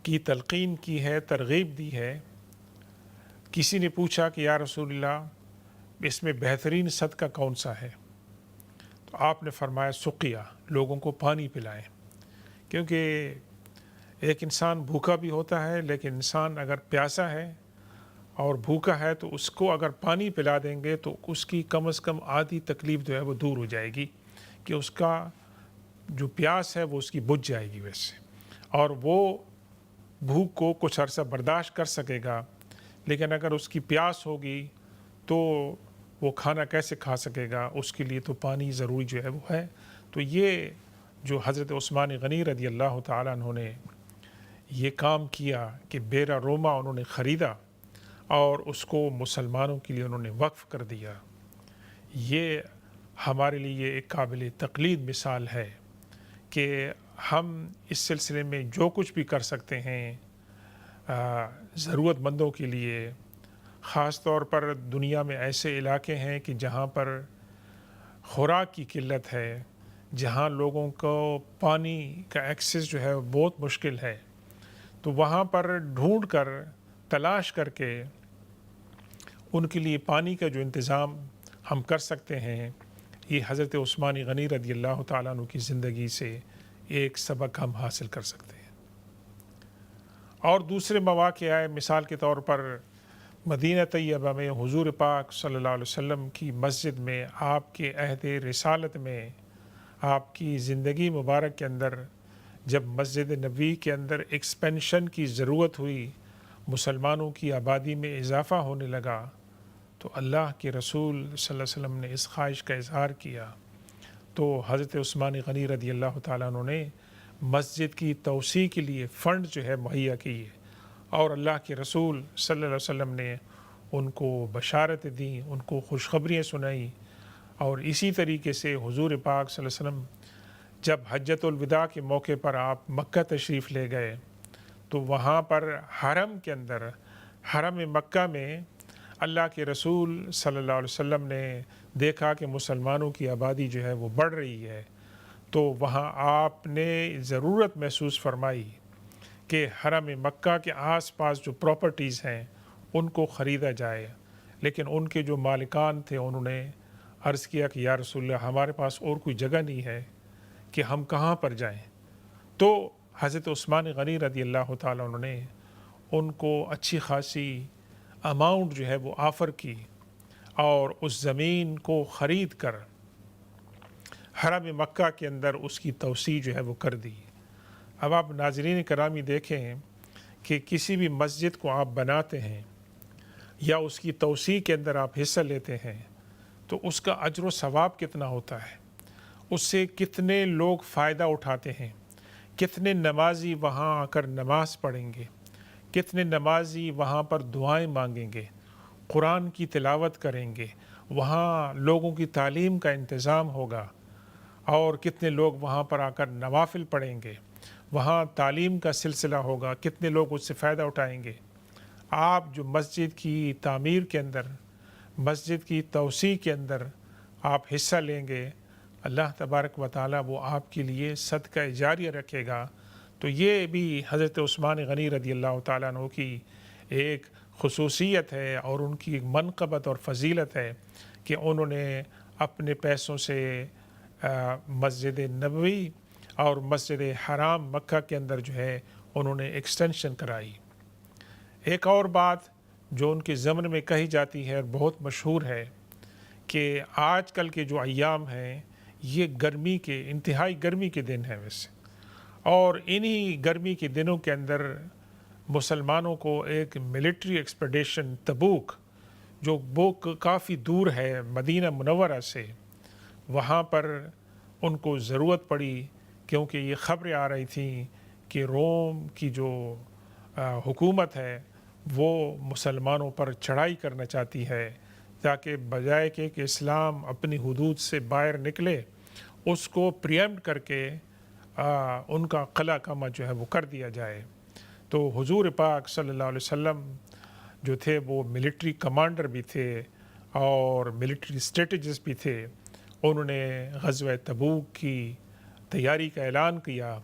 S1: کی تلقین کی ہے، ترغیب دی ہے، کسی نے پوچھا کہ یا رسول اللہ اس میں بہترین صدقہ کون سا ہے؟ تو آپ نے فرمایا سقیا، لوگوں کو پانی پلائیں، کیونکہ ایک انسان بھوکا بھی ہوتا ہے، لیکن انسان اگر پیاسا ہے اور بھوکا ہے تو اس کو اگر پانی پلا دیں گے تو اس کی کم از کم آدھی تکلیف جو ہے وہ دور ہو جائے گی، کہ اس کا جو پیاس ہے وہ اس کی بجھ جائے گی ویسے، اور وہ بھوک کو کچھ عرصہ برداشت کر سکے گا، لیکن اگر اس کی پیاس ہوگی تو وہ کھانا کیسے کھا سکے گا؟ اس کے لیے تو پانی ضروری جو ہے وہ ہے۔ تو یہ جو حضرت عثمان غنی رضی اللہ تعالیٰ عنہ نے یہ کام کیا کہ بیرا روما انہوں نے خریدا اور اس کو مسلمانوں کے لیے انہوں نے وقف کر دیا، یہ ہمارے لیے ایک قابل تقلید مثال ہے کہ ہم اس سلسلے میں جو کچھ بھی کر سکتے ہیں ضرورت مندوں کے لیے، خاص طور پر دنیا میں ایسے علاقے ہیں کہ جہاں پر خوراک کی قلت ہے، جہاں لوگوں کو پانی کا ایکسیس جو ہے بہت مشکل ہے، تو وہاں پر ڈھونڈ کر تلاش کر کے ان کے لیے پانی کا جو انتظام ہم کر سکتے ہیں، یہ حضرت عثمان غنی رضی اللہ تعالیٰ عنہ کی زندگی سے ایک سبق ہم حاصل کر سکتے ہیں۔ اور دوسرے مواقع آئے، مثال کے طور پر مدینہ طیبہ میں حضور پاک صلی اللہ علیہ وسلم کی مسجد میں، آپ کے عہد رسالت میں، آپ کی زندگی مبارک کے اندر جب مسجد نبوی کے اندر ایکسپینشن کی ضرورت ہوئی، مسلمانوں کی آبادی میں اضافہ ہونے لگا، تو اللہ کے رسول صلی اللہ علیہ وسلم نے اس خواہش کا اظہار کیا، تو حضرت عثمان غنی رضی اللہ تعالیٰ عنہ نے مسجد کی توسیع کے لیے فنڈ جو ہے مہیا کیے، اور اللہ کے رسول صلی اللہ علیہ وسلم نے ان کو بشارت دیں، ان کو خوشخبریاں سنائیں۔ اور اسی طریقے سے حضور پاک صلی اللہ علیہ وسلم جب حجۃ الوداع کے موقع پر آپ مکہ تشریف لے گئے تو وہاں پر حرم کے اندر، حرم مکہ میں اللہ کے رسول صلی اللہ علیہ وسلم نے دیکھا کہ مسلمانوں کی آبادی جو ہے وہ بڑھ رہی ہے، تو وہاں آپ نے ضرورت محسوس فرمائی کہ حرم مکہ کے آس پاس جو پراپرٹیز ہیں ان کو خریدا جائے۔ لیکن ان کے جو مالکان تھے انہوں نے عرض کیا کہ یا رسول اللہ، ہمارے پاس اور کوئی جگہ نہیں ہے کہ ہم کہاں پر جائیں۔ تو حضرت عثمان غنی رضی اللہ تعالیٰ عنہ نے ان کو اچھی خاصی اماؤنٹ جو ہے وہ آفر کی، اور اس زمین کو خرید کر حرم مکہ کے اندر اس کی توسیع جو ہے وہ کر دی۔ اب آپ ناظرین کرامی دیکھیں کہ کسی بھی مسجد کو آپ بناتے ہیں یا اس کی توسیع کے اندر آپ حصہ لیتے ہیں تو اس کا اجر و ثواب کتنا ہوتا ہے، اس سے کتنے لوگ فائدہ اٹھاتے ہیں، کتنے نمازی وہاں آ کر نماز پڑھیں گے، کتنے نمازی وہاں پر دعائیں مانگیں گے، قرآن کی تلاوت کریں گے، وہاں لوگوں کی تعلیم کا انتظام ہوگا، اور کتنے لوگ وہاں پر آ کر نوافل پڑھیں گے، وہاں تعلیم کا سلسلہ ہوگا، کتنے لوگ اس سے فائدہ اٹھائیں گے۔ آپ جو مسجد کی تعمیر کے اندر، مسجد کی توسیع کے اندر آپ حصہ لیں گے، اللہ تبارک و تعالیٰ وہ آپ کے لیے صدقہ جاریہ رکھے گا۔ تو یہ بھی حضرت عثمان غنی رضی اللہ تعالیٰ عنہ کی ایک خصوصیت ہے اور ان کی ایک منقبت اور فضیلت ہے کہ انہوں نے اپنے پیسوں سے مسجد نبوی اور مسجد حرام مکہ کے اندر جو ہے انہوں نے ایکسٹینشن کرائی۔ ایک اور بات جو ان کے زمن میں کہی جاتی ہے اور بہت مشہور ہے کہ آج کل کے جو ایام ہیں یہ گرمی کے، انتہائی گرمی کے دن ہیں ویسے، اور انہی گرمی کے دنوں کے اندر مسلمانوں کو ایک ملٹری ایکسپیڈیشن تبوک، جو وہ کافی دور ہے مدینہ منورہ سے، وہاں پر ان کو ضرورت پڑی کیونکہ یہ خبریں آ رہی تھیں کہ روم کی جو حکومت ہے وہ مسلمانوں پر چڑھائی کرنا چاہتی ہے، تاکہ بجائے کہ اسلام اپنی حدود سے باہر نکلے، اس کو پریمپٹ کر کے ان کا قلعہ کما جو ہے وہ کر دیا جائے۔ تو حضور پاک صلی اللہ علیہ وسلم جو تھے وہ ملٹری کمانڈر بھی تھے اور ملٹری اسٹریٹجسٹ بھی تھے۔ انہوں نے غزوہ تبوک کی تیاری کا اعلان کیا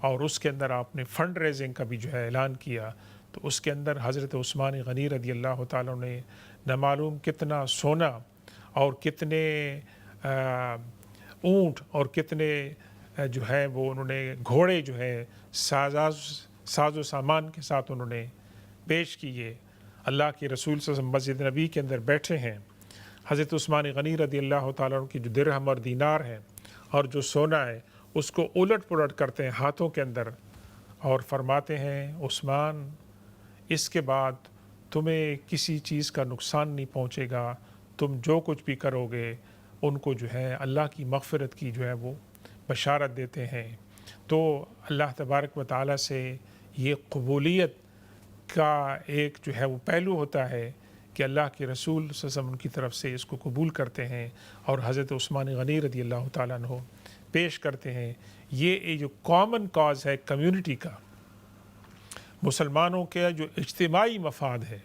S1: اور اس کے اندر آپ نے فنڈ ریزنگ کا بھی جو ہے اعلان کیا۔ تو اس کے اندر حضرت عثمان غنی رضی اللہ تعالیٰ نے نامعلوم کتنا سونا اور کتنے اونٹ اور کتنے جو ہے وہ انہوں نے گھوڑے جو ہے ساز و سامان کے ساتھ انہوں نے پیش کیے۔ اللہ کے رسول صلی اللہ علیہ وسلم مسجد نبی کے اندر بیٹھے ہیں، حضرت عثمان غنی رضی اللہ تعالیٰ عنہ کی جو درہم اور دینار ہیں اور جو سونا ہے اس کو الٹ پلٹ کرتے ہیں ہاتھوں کے اندر، اور فرماتے ہیں عثمان اس کے بعد تمہیں کسی چیز کا نقصان نہیں پہنچے گا، تم جو کچھ بھی کرو گے ان کو جو ہے اللہ کی مغفرت کی جو ہے وہ بشارت دیتے ہیں۔ تو اللہ تبارک و تعالیٰ سے یہ قبولیت کا ایک جو ہے وہ پہلو ہوتا ہے کہ اللہ کے رسول صلی اللہ علیہ وسلم کی طرف سے اس کو قبول کرتے ہیں اور حضرت عثمان غنی رضی اللہ تعالیٰ عنہ پیش کرتے ہیں۔ یہ جو کامن کاز ہے کمیونٹی کا، مسلمانوں کے جو اجتماعی مفاد ہے،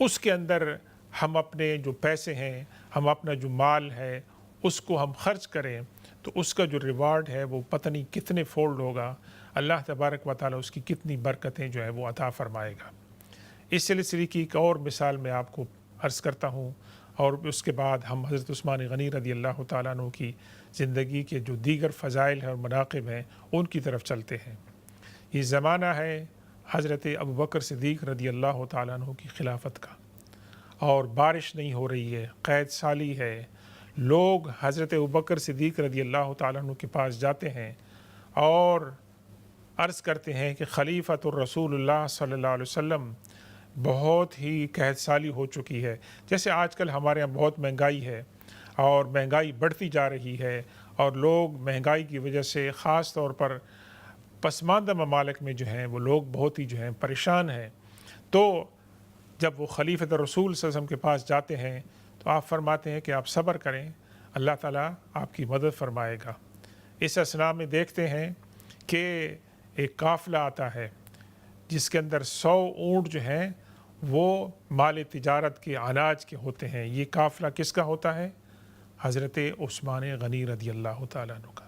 S1: اس کے اندر ہم اپنے جو پیسے ہیں، ہم اپنا جو مال ہے اس کو ہم خرچ کریں تو اس کا جو ریوارڈ ہے وہ پتہ نہیں کتنے فولڈ ہوگا، اللہ تبارک و تعالیٰ اس کی کتنی برکتیں جو ہے وہ عطا فرمائے گا۔ اس سلسلے کی ایک اور مثال میں آپ کو عرض کرتا ہوں، اور اس کے بعد ہم حضرت عثمان غنی رضی اللہ تعالیٰ عنہ کی زندگی کے جو دیگر فضائل ہیں اور مناقب ہیں ان کی طرف چلتے ہیں۔ یہ زمانہ ہے حضرت ابوبکر صدیق رضی اللہ تعالیٰ عنہ کی خلافت کا، اور بارش نہیں ہو رہی ہے، قید سالی ہے، لوگ حضرت ابوبکر صدیق رضی اللہ تعالیٰ عنہ کے پاس جاتے ہیں اور عرض کرتے ہیں کہ خلیفۃ الرسول اللہ صلی اللہ علیہ وسلم بہت ہی قحط سالی ہو چکی ہے۔ جیسے آج کل ہمارے یہاں بہت مہنگائی ہے اور مہنگائی بڑھتی جا رہی ہے اور لوگ مہنگائی کی وجہ سے خاص طور پر پسماندہ ممالک میں جو ہیں وہ لوگ بہت ہی جو ہیں پریشان ہیں۔ تو جب وہ خلیفۃ رسول صلی اللہ علیہ وسلم کے پاس جاتے ہیں تو آپ فرماتے ہیں کہ آپ صبر کریں، اللہ تعالیٰ آپ کی مدد فرمائے گا۔ اس اثناء میں دیکھتے ہیں کہ ایک قافلہ آتا ہے جس کے اندر 100 اونٹ جو ہیں وہ مال تجارت کے اناج کے ہوتے ہیں۔ یہ قافلہ کس کا ہوتا ہے؟ حضرت عثمان غنی رضی اللہ تعالیٰ عنہ کا۔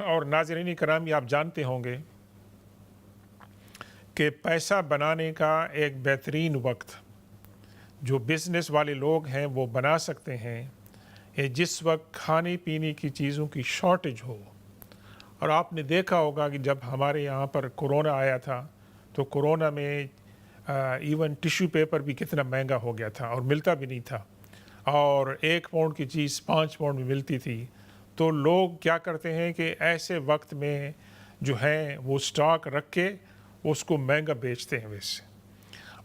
S1: اور ناظرین کرام، آپ جانتے ہوں گے کہ پیسہ بنانے کا ایک بہترین وقت جو بزنس والے لوگ ہیں وہ بنا سکتے ہیں کہ جس وقت کھانے پینے کی چیزوں کی شارٹیج ہو۔ اور آپ نے دیکھا ہوگا کہ جب ہمارے یہاں پر کورونا آیا تھا تو کورونا میں ایون ٹیشو پیپر بھی کتنا مہنگا ہو گیا تھا اور ملتا بھی نہیں تھا، اور 1 پاؤنڈ کی چیز 5 پاؤنڈ میں ملتی تھی۔ تو لوگ کیا کرتے ہیں کہ ایسے وقت میں جو ہیں وہ سٹاک رکھ کے اس کو مہنگا بیچتے ہیں ویسے۔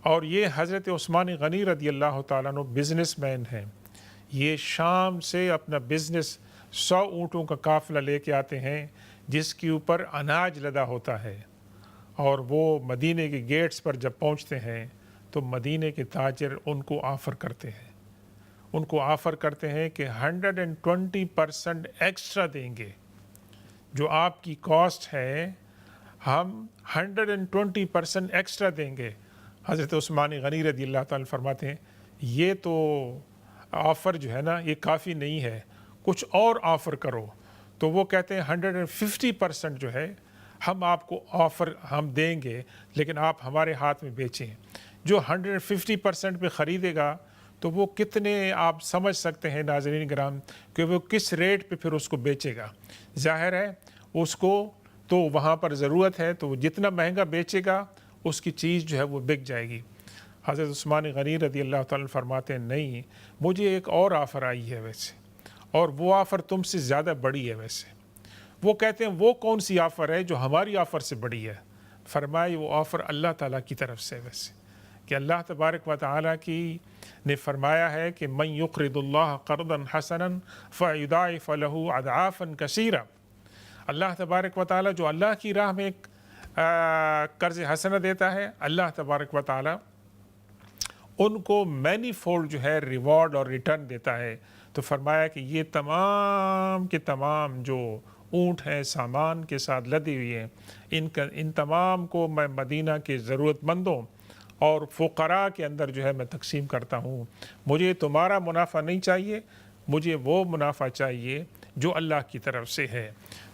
S1: اور یہ حضرت عثمان غنی رضی اللہ تعالیٰ عنہ بزنس مین ہیں، یہ شام سے اپنا بزنس 100 اونٹوں کا قافلہ لے کے آتے ہیں جس کے اوپر اناج لدا ہوتا ہے، اور وہ مدینے کے گیٹس پر جب پہنچتے ہیں تو مدینے کے تاجر ان کو آفر کرتے ہیں کہ 120% ایکسٹرا دیں گے، جو آپ کی کاسٹ ہے ہم 120% ایکسٹرا دیں گے۔ حضرت عثمان غنی رضی اللہ تعالیٰ فرماتے ہیں یہ تو آفر جو ہے نا یہ کافی نہیں ہے، کچھ اور آفر کرو۔ تو وہ کہتے ہیں 150% جو ہے ہم آپ کو آفر ہم دیں گے، لیکن آپ ہمارے ہاتھ میں بیچیں۔ جو 150% پہ خریدے گا تو وہ کتنے آپ سمجھ سکتے ہیں ناظرین کرام کہ وہ کس ریٹ پہ پھر اس کو بیچے گا۔ ظاہر ہے اس کو تو وہاں پر ضرورت ہے، تو وہ جتنا مہنگا بیچے گا اس کی چیز جو ہے وہ بک جائے گی۔ حضرت عثمان غنی رضی اللہ تعالیٰ فرماتے ہیں نہیں، مجھے ایک اور آفر آئی ہے ویسے، اور وہ آفر تم سے زیادہ بڑی ہے ویسے۔ وہ کہتے ہیں وہ کون سی آفر ہے جو ہماری آفر سے بڑی ہے؟ فرمایا وہ آفر اللہ تعالیٰ کی طرف سے ویسے، کہ اللہ تبارک و تعالیٰ کی نے فرمایا ہے کہ من یقرض اللہ قرضا حسنا فیضاعف له اضعافا کثیرا۔ اللہ تبارک و تعالیٰ جو اللہ کی راہ میں قرض حسنہ دیتا ہے، اللہ تبارک و تعالیٰ ان کو مینی فولڈ جو ہے ریوارڈ اور ریٹرن دیتا ہے۔ تو فرمایا کہ یہ تمام کے تمام جو اونٹ ہیں سامان کے ساتھ لدی ہوئی ہیں، ان تمام کو میں مدینہ کے ضرورت مندوں اور فقراء کے اندر جو ہے میں تقسیم کرتا ہوں۔ مجھے تمہارا منافع نہیں چاہیے، مجھے وہ منافع چاہیے جو اللہ کی طرف سے ہے۔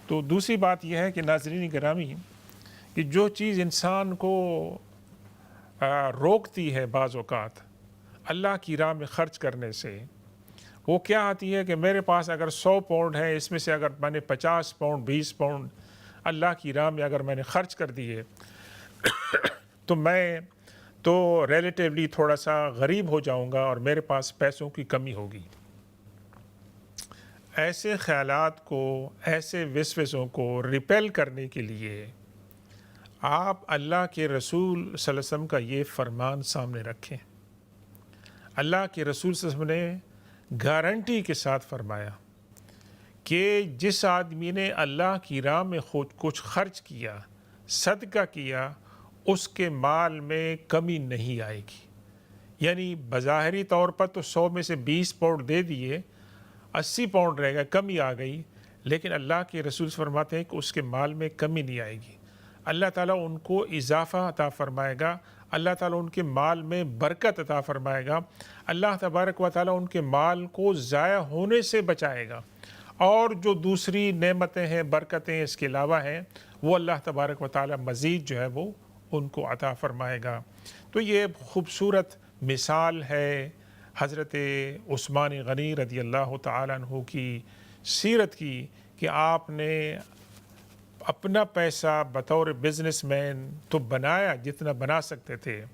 S1: تو دوسری بات یہ ہے کہ ناظرین گرامی، کہ جو چیز انسان کو روکتی ہے بعض اوقات اللہ کی راہ میں خرچ کرنے سے، وہ کیا آتی ہے کہ میرے پاس اگر 100 پاؤنڈ ہے، اس میں سے اگر میں نے 50 پاؤنڈ 20 پاؤنڈ اللہ کی راہ میں اگر میں نے خرچ کر دیے تو میں تو ریلیٹیولی تھوڑا سا غریب ہو جاؤں گا اور میرے پاس پیسوں کی کمی ہوگی۔ ایسے خیالات کو، ایسے وسوسوں کو ریپیل کرنے کے لیے آپ اللہ کے رسول صلی اللہ علیہ وسلم کا یہ فرمان سامنے رکھیں۔ اللہ کے رسول صلی اللہ علیہ وسلم نے گارنٹی کے ساتھ فرمایا کہ جس آدمی نے اللہ کی راہ میں خود کچھ خرچ کیا، صدقہ کیا، اس کے مال میں کمی نہیں آئے گی۔ یعنی بظاہری طور پر تو 100 میں سے 20 پاؤنڈ دے دیے، 80 پاؤنڈ رہ گا، کمی آ گئی، لیکن اللہ کے رسول فرماتے ہیں کہ اس کے مال میں کمی نہیں آئے گی۔ اللہ تعالیٰ ان کو اضافہ عطا فرمائے گا، اللہ تعالیٰ ان کے مال میں برکت عطا فرمائے گا، اللہ تبارک و تعالیٰ ان کے مال کو ضائع ہونے سے بچائے گا، اور جو دوسری نعمتیں ہیں، برکتیں اس کے علاوہ ہیں، وہ اللہ تبارک و تعالیٰ مزید جو ہے وہ ان کو عطا فرمائے گا۔ تو یہ خوبصورت مثال ہے حضرت عثمان غنی رضی اللہ تعالیٰ عنہ کی سیرت کی، کہ آپ نے اپنا پیسہ بطور بزنس مین تو بنایا جتنا بنا سکتے تھے،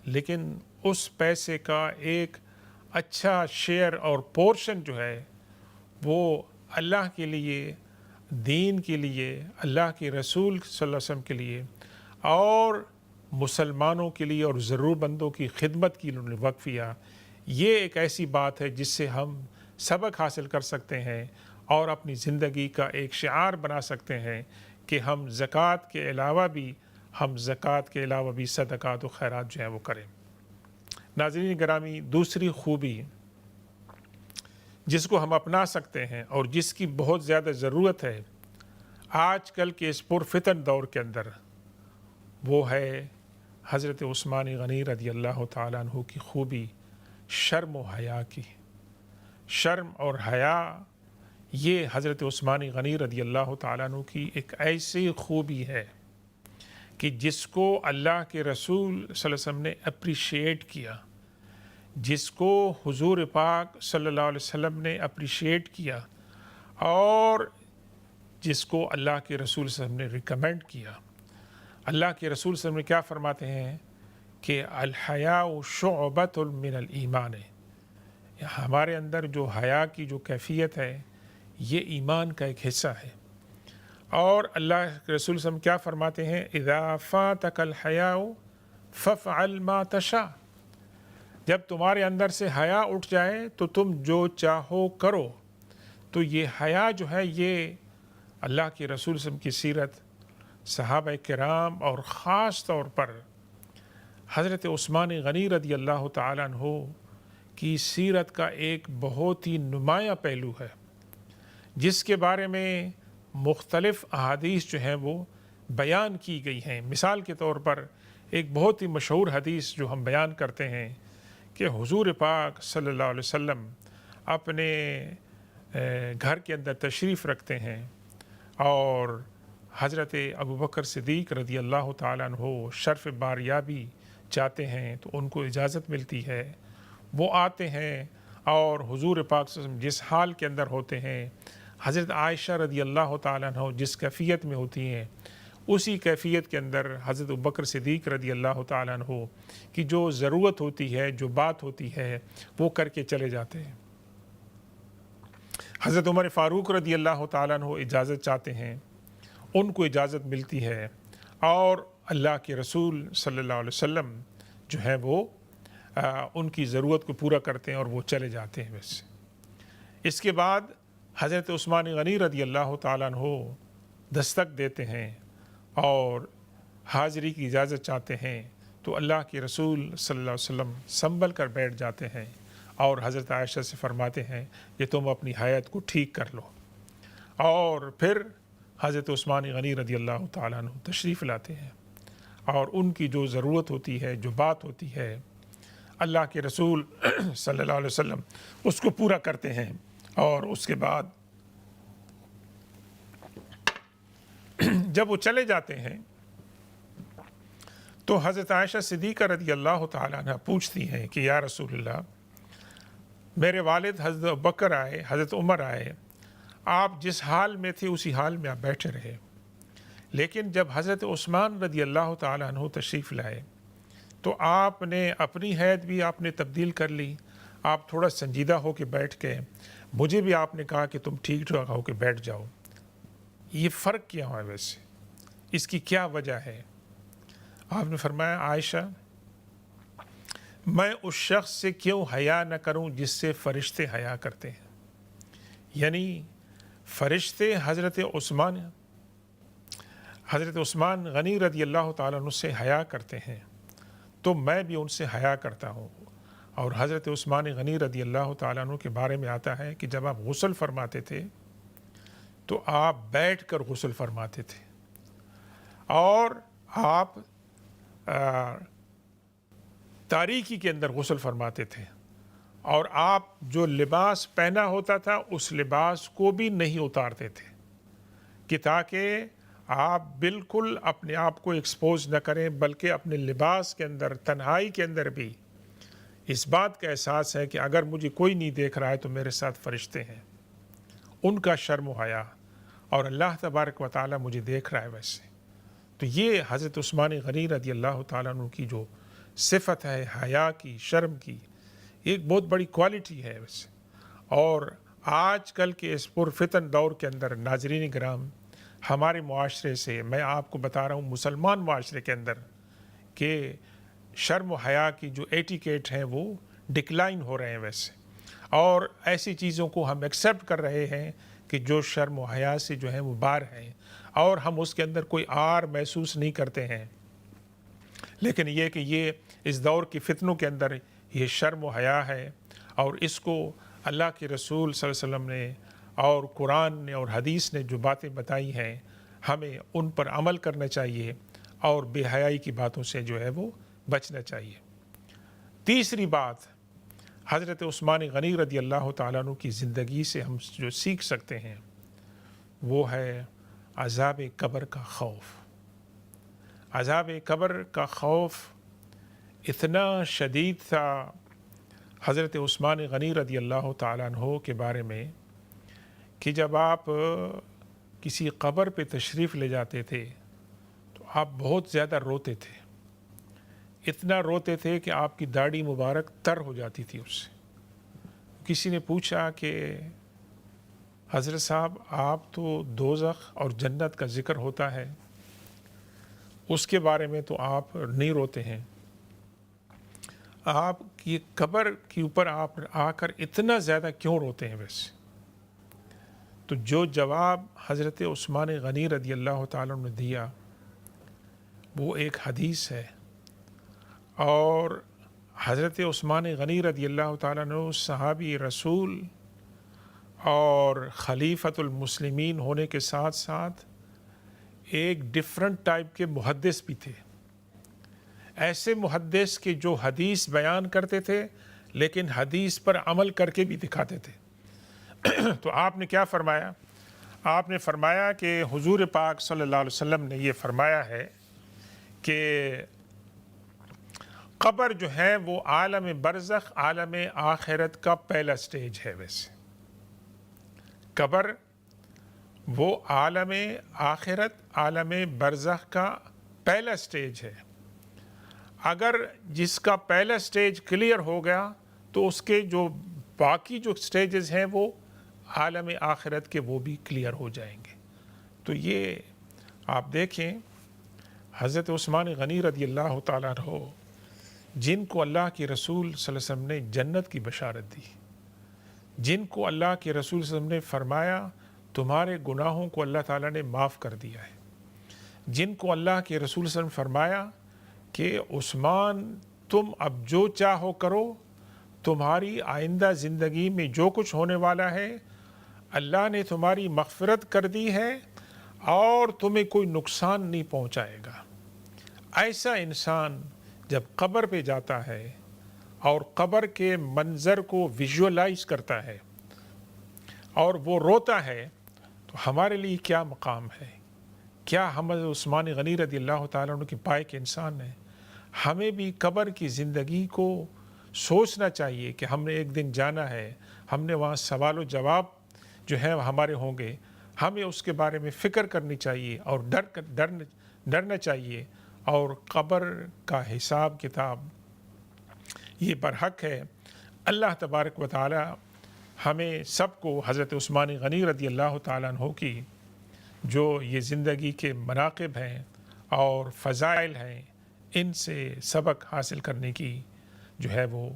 S1: لیکن اس پیسے کا ایک اچھا شیئر اور پورشن جو ہے وہ اللہ کے لیے، دین کے لیے، اللہ کے رسول صلی اللہ علیہ وسلم کے لیے اور مسلمانوں کے لیے اور ضرورت مندوں کی خدمت کی انہوں نے وقف کیا۔ یہ ایک ایسی بات ہے جس سے ہم سبق حاصل کر سکتے ہیں اور اپنی زندگی کا ایک شعار بنا سکتے ہیں کہ ہم زکوٰۃ کے علاوہ بھی صدقات و خیرات جو ہیں وہ کریں۔ ناظرین گرامی، دوسری خوبی جس کو ہم اپنا سکتے ہیں اور جس کی بہت زیادہ ضرورت ہے آج کل کے اس پرفتن دور کے اندر، وہ ہے حضرت عثمان غنی رضی اللہ تعالیٰ عنہ کی خوبی شرم و حیا کی۔ شرم اور حیا یہ حضرت عثمان غنی رضی اللہ تعالیٰ عنہ کی ایک ایسی خوبی ہے کہ جس کو اللہ کے رسول صلی اللہ علیہ وسلم نے اپریشیٹ کیا، جس کو حضور پاک صلی اللہ علیہ وسلم نے اپریشیٹ کیا، اور جس کو اللہ کے رسول صلی اللہ علیہ وسلم نے ریکمینڈ کیا۔ اللہ کے رسول صلی اللہ علیہ وسلم نے کیا فرماتے ہیں کہ الحیاء شعبۃ من الایمان، ہمارے اندر جو حیا کی جو کیفیت ہے یہ ایمان کا ایک حصہ ہے۔ اور اللہ کے رسول صلی اللہ علیہ وسلم کیا فرماتے ہیں، اذا فاتک الحیاء فافعل ما تشاء، جب تمہارے اندر سے حیا اٹھ جائے تو تم جو چاہو کرو۔ تو یہ حیا جو ہے یہ اللہ کے رسول صلی اللہ علیہ وسلم کی سیرت، صحابہ کرام اور خاص طور پر حضرت عثمان غنی رضی اللہ تعالیٰ عنہ کی سیرت کا ایک بہت ہی نمایاں پہلو ہے، جس کے بارے میں مختلف احادیث جو ہیں وہ بیان کی گئی ہیں۔ مثال کے طور پر ایک بہت ہی مشہور حدیث جو ہم بیان کرتے ہیں کہ حضور پاک صلی اللہ علیہ وسلم اپنے گھر کے اندر تشریف رکھتے ہیں اور حضرت ابوبکر صدیق رضی اللہ تعالیٰ عنہ شرف باریابی چاہتے ہیں تو ان کو اجازت ملتی ہے، وہ آتے ہیں اور حضور پاک صلی اللہ علیہ وسلم جس حال کے اندر ہوتے ہیں، حضرت عائشہ رضی اللہ تعالیٰ عنہ جس کیفیت میں ہوتی ہیں، اسی کیفیت کے اندر حضرت ابوبکر صدیق رضی اللہ تعالیٰ عنہ کی جو ضرورت ہوتی ہے، جو بات ہوتی ہے، وہ کر کے چلے جاتے ہیں۔ حضرت عمر فاروق رضی اللہ تعالیٰ عنہ اجازت چاہتے ہیں، ان کو اجازت ملتی ہے اور اللہ کے رسول صلی اللہ علیہ وسلم جو ہے وہ ان کی ضرورت کو پورا کرتے ہیں اور وہ چلے جاتے ہیں ویسے۔ اس کے بعد حضرت عثمان غنی رضی اللہ تعالیٰ عنہ دستک دیتے ہیں اور حاضری کی اجازت چاہتے ہیں تو اللہ کے رسول صلی اللہ علیہ وسلم سنبھل کر بیٹھ جاتے ہیں اور حضرت عائشہ سے فرماتے ہیں کہ تم اپنی حیت کو ٹھیک کر لو، اور پھر حضرت عثمان غنی رضی اللہ تعالیٰ عنہ تشریف لاتے ہیں اور ان کی جو ضرورت ہوتی ہے، جو بات ہوتی ہے، اللہ کے رسول صلی اللہ علیہ وسلم اس کو پورا کرتے ہیں۔ اور اس کے بعد جب وہ چلے جاتے ہیں تو حضرت عائشہ صدیقہ رضی اللہ تعالیٰ عنہ پوچھتی ہیں کہ یا رسول اللہ، میرے والد حضرت ابوبکر آئے، حضرت عمر آئے، آپ جس حال میں تھے اسی حال میں آپ بیٹھے رہے، لیکن جب حضرت عثمان رضی اللہ تعالیٰ عنہ تشریف لائے تو آپ نے اپنی حیت بھی آپ نے تبدیل کر لی، آپ تھوڑا سنجیدہ ہو کے بیٹھ کے، مجھے بھی آپ نے کہا کہ تم ٹھیک ٹھاک ہو کے بیٹھ جاؤ۔ یہ فرق کیا ہے ویسے؟ اس کی کیا وجہ ہے؟ آپ نے فرمایا عائشہ، میں اس شخص سے کیوں حیا نہ کروں جس سے فرشتے حیا کرتے ہیں؟ یعنی فرشتے حضرت عثمان غنی رضی اللہ تعالیٰ عنہ سے حیا کرتے ہیں تو میں بھی ان سے حیا کرتا ہوں۔ اور حضرت عثمان غنی رضی اللہ تعالیٰ عنہ کے بارے میں آتا ہے کہ جب آپ غسل فرماتے تھے تو آپ بیٹھ کر غسل فرماتے تھے، اور آپ تاریکی کے اندر غسل فرماتے تھے، اور آپ جو لباس پہنا ہوتا تھا اس لباس کو بھی نہیں اتارتے تھے کہ تاکہ آپ بالکل اپنے آپ کو ایکسپوز نہ کریں، بلکہ اپنے لباس کے اندر، تنہائی کے اندر بھی اس بات کا احساس ہے کہ اگر مجھے کوئی نہیں دیکھ رہا ہے تو میرے ساتھ فرشتے ہیں۔ ان کا شرم و حیا، اور اللہ تبارک و تعالیٰ مجھے دیکھ رہا ہے ویسے۔ تو یہ حضرت عثمان غنی رضی اللہ تعالیٰ عنہ کی جو صفت ہے حیا کی، شرم کی، ایک بہت بڑی کوالٹی ہے ویسے۔ اور آج کل کے اس پرفتن دور کے اندر ناظرین کرام، ہمارے معاشرے سے میں آپ کو بتا رہا ہوں، مسلمان معاشرے کے اندر کہ شرم و حیا کی جو ایٹیکیٹ ہیں وہ ڈکلائن ہو رہے ہیں ویسے، اور ایسی چیزوں کو ہم ایکسیپٹ کر رہے ہیں کہ جو شرم و حیا سے جو ہے وہ بار ہیں اور ہم اس کے اندر کوئی آر محسوس نہیں کرتے ہیں، لیکن یہ کہ یہ اس دور کی فتنوں کے اندر یہ شرم و حیا ہے، اور اس کو اللہ کے رسول صلی اللہ علیہ وسلم نے اور قرآن نے اور حدیث نے جو باتیں بتائی ہیں ہمیں ان پر عمل کرنا چاہیے اور بے حیائی کی باتوں سے جو ہے وہ بچنا چاہیے۔ تیسری بات، حضرت عثمان غنی رضی اللہ تعالیٰ عنہ کی زندگی سے ہم جو سیکھ سکتے ہیں وہ ہے عذاب قبر کا خوف۔ عذاب قبر کا خوف اتنا شدید تھا حضرت عثمان غنی رضی اللہ تعالیٰ عنہ کے بارے میں کہ جب آپ کسی قبر پہ تشریف لے جاتے تھے تو آپ بہت زیادہ روتے تھے، اتنا روتے تھے کہ آپ کی داڑھی مبارک تر ہو جاتی تھی اس سے۔ کسی نے پوچھا کہ حضرت صاحب آپ تو دوزخ اور جنت کا ذکر ہوتا ہے، اس کے بارے میں تو آپ نہیں روتے ہیں، آپ کی قبر کے اوپر آپ آ کر اتنا زیادہ کیوں روتے ہیں ویسے؟ تو جو جواب حضرت عثمان غنی رضی اللہ تعالیٰ نے دیا وہ ایک حدیث ہے، اور حضرت عثمان غنی رضی اللہ تعالیٰ نے صحابی رسول اور خلیفۃ المسلمین ہونے کے ساتھ ساتھ ایک ڈیفرنٹ ٹائپ کے محدث بھی تھے، ایسے محدث کے جو حدیث بیان کرتے تھے لیکن حدیث پر عمل کر کے بھی دکھاتے تھے۔ تو آپ نے کیا فرمایا؟ آپ نے فرمایا کہ حضور پاک صلی اللہ علیہ وسلم نے یہ فرمایا ہے کہ قبر جو ہے وہ عالم برزخ، عالم آخرت کا پہلا سٹیج ہے۔ ویسے قبر وہ عالم آخرت، عالم برزخ کا پہلا سٹیج ہے۔ اگر جس کا پہلا سٹیج کلیئر ہو گیا تو اس کے جو باقی جو سٹیجز ہیں وہ عالم آخرت کے وہ بھی کلیئر ہو جائیں گے۔ تو یہ آپ دیکھیں حضرت عثمان غنی رضی اللہ تعالیٰ عنہ جن کو اللہ کے رسول صلی اللہ علیہ وسلم نے جنت کی بشارت دی، جن کو اللہ کے رسول صلی اللہ علیہ وسلم نے فرمایا تمہارے گناہوں کو اللہ تعالیٰ نے معاف کر دیا ہے، جن کو اللہ کے رسول صلی اللہ علیہ وسلم نے فرمایا کہ عثمان تم اب جو چاہو کرو، تمہاری آئندہ زندگی میں جو کچھ ہونے والا ہے اللہ نے تمہاری مغفرت کر دی ہے اور تمہیں کوئی نقصان نہیں پہنچائے گا۔ ایسا انسان جب قبر پہ جاتا ہے اور قبر کے منظر کو ویژولائز کرتا ہے اور وہ روتا ہے تو ہمارے لیے کیا مقام ہے؟ کیا ہم عثمان غنی رضی اللہ تعالیٰ عنہ کے پائے کے انسان ہیں؟ ہمیں بھی قبر کی زندگی کو سوچنا چاہیے کہ ہم نے ایک دن جانا ہے، ہم نے وہاں سوال و جواب جو ہے ہمارے ہوں گے، ہمیں اس کے بارے میں فکر کرنی چاہیے اور ڈرنا چاہیے، اور قبر کا حساب کتاب یہ برحق ہے۔ اللہ تبارک و تعالی ہمیں سب کو حضرت عثمان غنی رضی اللہ تعالیٰ عنہ کی جو یہ زندگی کے مناقب ہیں اور فضائل ہیں ان سے سبق حاصل کرنے کی جو ہے وہ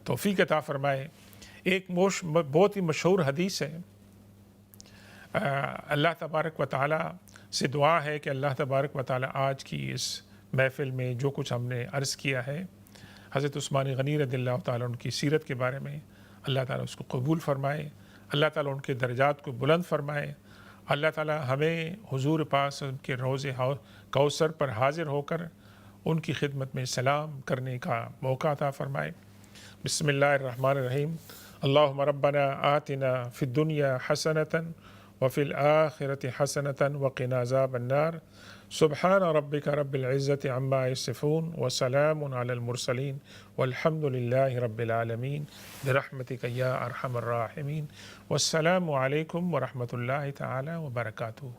S1: توفیق عطا فرمائے۔ ایک بہت ہی مشہور حدیث ہے، اللہ تبارک و تعالیٰ سے دعا ہے کہ اللہ تبارک و تعالیٰ آج کی اس محفل میں جو کچھ ہم نے عرض کیا ہے حضرت عثمان غنی رضی اللہ تعالیٰ ان کی سیرت کے بارے میں، اللہ تعالیٰ اس کو قبول فرمائے، اللہ تعالیٰ ان کے درجات کو بلند فرمائے، اللہ تعالیٰ ہمیں حضور پاس ان کے روضے کوثر پر حاضر ہو کر ان کی خدمت میں سلام کرنے کا موقع عطا فرمائے۔ بسم اللہ الرحمن الرحیم۔ اللہم ربنا آتنا فی الدنیا حسنة وفی الآخرة حسنة وقنا عذاب النار۔ سبحان ربک رب العزة عما یصفون وسلام علی المرسلین والحمد للہ رب العالمین برحمتک یا ارحم الراحمین۔ والسلام علیکم ورحمۃ اللہ تعالی وبرکاتہ۔